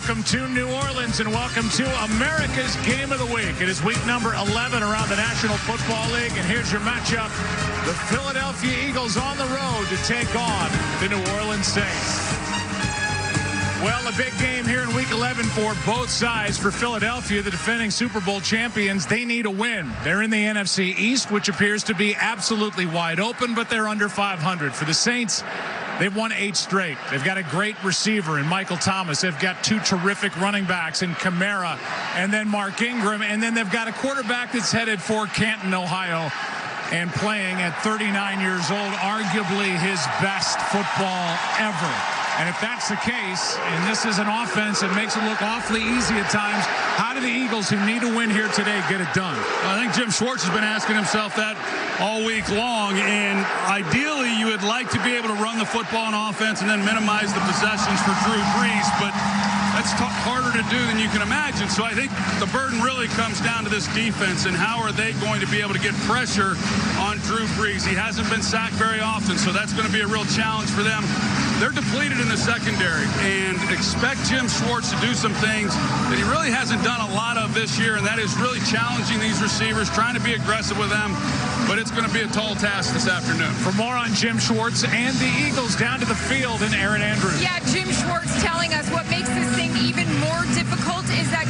welcome to New Orleans and welcome to America's Game of the Week. It is week number 11 around the National Football League, and here's your matchup. The Philadelphia Eagles on the road to take on the New Orleans Saints. Well, a big game here in week 11 for both sides. For Philadelphia, the defending Super Bowl champions, they need a win. They're in the NFC East, which appears to be absolutely wide open, but they're under 500. For the Saints, they've won 8 straight. They've got a great receiver in Michael Thomas. They've got 2 terrific running backs in Kamara and then Mark Ingram. And then they've got a quarterback that's headed for Canton, Ohio, and playing at 39 years old, arguably his best football ever. And if that's the case, and this is an offense that makes it look awfully easy at times, how do the Eagles, who need to win here today, get it done? I think Jim Schwartz has been asking himself that all week long, and ideally you would like to be able to run the football on offense and then minimize the possessions for Drew Brees, but that's harder to do than you can imagine. So I think the burden really comes down to this defense and how are they going to be able to get pressure on Drew Brees. He hasn't been sacked very often, so that's going to be a real challenge for them. They're depleted in the secondary, and expect Jim Schwartz to do some things that he really hasn't done a lot of this year, and that is really challenging these receivers, trying to be aggressive with them, but it's going to be a tall task this afternoon. For more on Jim Schwartz and the Eagles, down to the field, and Aaron Andrews. Yeah, Jim Schwartz telling us what makes this thing even more difficult is that